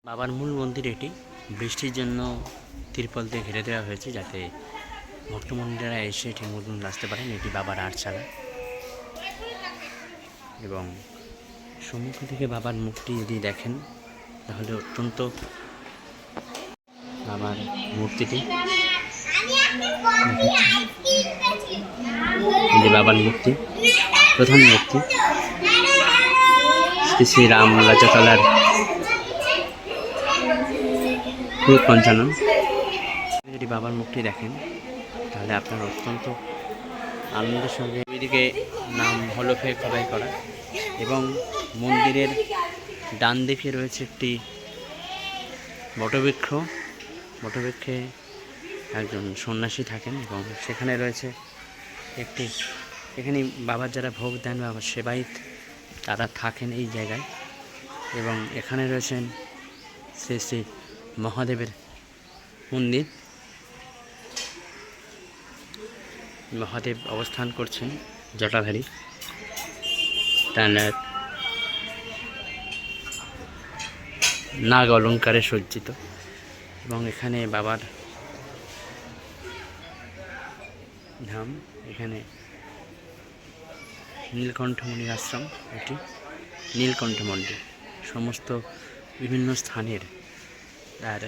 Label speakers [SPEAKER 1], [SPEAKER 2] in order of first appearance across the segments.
[SPEAKER 1] বাবার মূল মন্দির এটি। বৃষ্টির জন্য তিরপল দিয়ে ঘিরে দেওয়া হয়েছে যাতে ভক্তমন্দিরা এসে ঠিক মতন আসতে পারেন। এটি বাবার আটচালা এবং সম্মুখ থেকে বাবার মুখটি যদি দেখেন তাহলে অত্যন্ত বাবার মূর্তিটি বাবার মূর্তি, প্রধান মূর্তি শ্রী শ্রী রাম লাচাতলার পঞ্চানন। যদি বাবার মুখটি দেখেন তাহলে আপনার অত্যন্ত আনন্দের সঙ্গে এদিকে নাম হলফে খোদাই করা এবং মন্দিরের ডান দিকে রয়েছে একটি বটবৃক্ষ। বটবৃক্ষে একজন সন্ন্যাসী থাকেন এবং সেখানে রয়েছে একটি, এখানে বাবার যারা ভোগ দেন বা সেবায়িত তারা থাকেন এই জায়গায়। এবং এখানে রয়েছেন শ্রী শ্রী মহাদেবের মন্দির। মহাদেব অবস্থান করছেন জটাধারী, তার নাগ অলঙ্কারে সজ্জিত এবং এখানে বাবার ধাম। এখানে নীলকণ্ঠ মুনির আশ্রম, এটি নীলকণ্ঠ মন্দির। সমস্ত বিভিন্ন স্থানের আর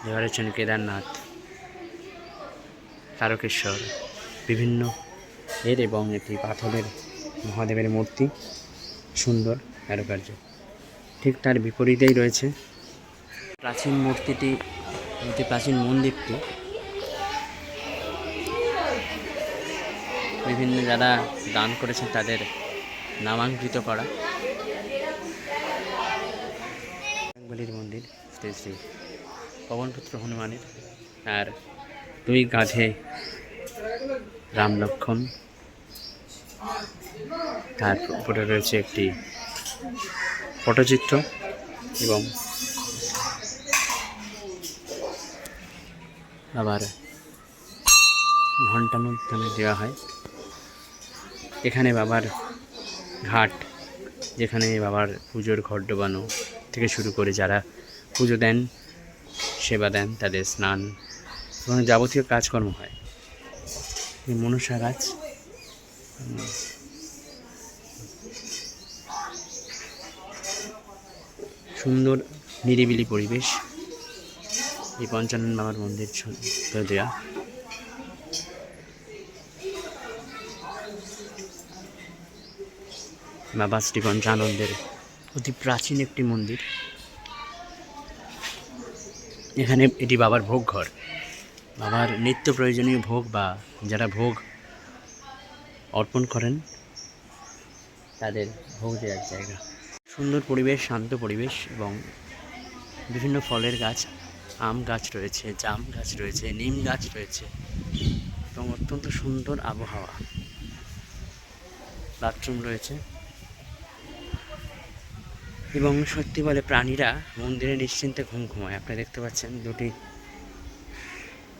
[SPEAKER 1] রয়েছেন কেদারনাথ, তারকেশ্বর, বিভিন্ন এর এবং এটি পাথরের মহাদেবের মূর্তি, সুন্দর কারুকার্য। ঠিক তার বিপরীতেই রয়েছে প্রাচীন মূর্তিটি, প্রাচীন মন্দিরটি বিভিন্ন যারা দান করেছেন তাদের নামাঙ্কিত করা। বলির মন্দির শ্রী শ্রী পবনপুত্র হনুমানের, আর দুই কাঁধে রাম লক্ষ্মণ, তার উপরে রয়েছে একটি পটচিত্র এবং আবার ঘণ্টানুধ্যানে দেওয়া হয়। এখানে বাবার ঘাট, যেখানে বাবার পুজোর ঘর ডোবানো থেকে শুরু করে যারা পুজো দেন, সেবা দেন, তাদের স্নান এবং যাবতীয় কাজকর্ম হয়। এই মনসা গাছ, সুন্দর নিরিবিলি পরিবেশ। এই পঞ্চানন বাবার মন্দির দেয়া। বাবা শ্রী পঞ্চানন্দের অতি প্রাচীন একটি মন্দির। এখানে এটি বাবার ভোগ ঘর, বাবার নিত্য প্রয়োজনীয় ভোগ বা যারা ভোগ অর্পণ করেন তাদের ভোগ দেওয়ার জায়গা। সুন্দর পরিবেশ, শান্ত পরিবেশ এবং বিভিন্ন ফলের গাছ, আম গাছ রয়েছে, জাম গাছ রয়েছে, নিম গাছ রয়েছে এবং অত্যন্ত সুন্দর আবহাওয়া। বাথরুম রয়েছে এবং সত্যি বলে প্রাণীরা মন্দিরে নিশ্চিন্তে ঘুম ঘুমায়। আপনারা দেখতে পাচ্ছেন দুটি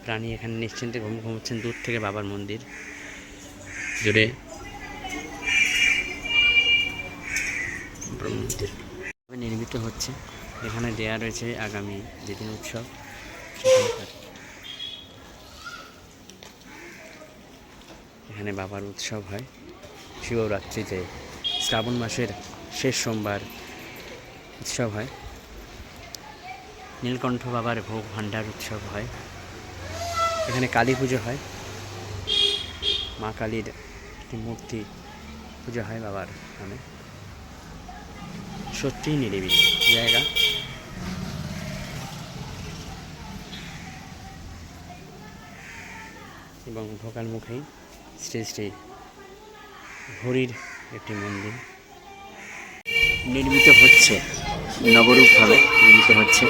[SPEAKER 1] প্রাণী এখানে নিশ্চিন্তে ঘুম ঘুমাচ্ছেন। দূর থেকে বাবার মন্দির জুড়ে মন্দির নির্মিত হচ্ছে। এখানে দেয়া রয়েছে আগামী যেদিন উৎসব, এখানে বাবার উৎসব হয় শিবরাত্রিতে, শ্রাবণ মাসের শেষ সোমবার উৎসব হয়। নীলকণ্ঠ বাবার ভোগ ভাণ্ডার উৎসব হয়। এখানে কালী পুজো হয়, মা কালীর একটি মূর্তি পুজো হয় বাবার নামে। সত্যিই নিরিবিলি জায়গা। এবং ঢোকার মুখেই শ্রী শ্রী হরির একটি মন্দির নির্মিত হচ্ছে, নবরূপভাবে নির্মিত হচ্ছে।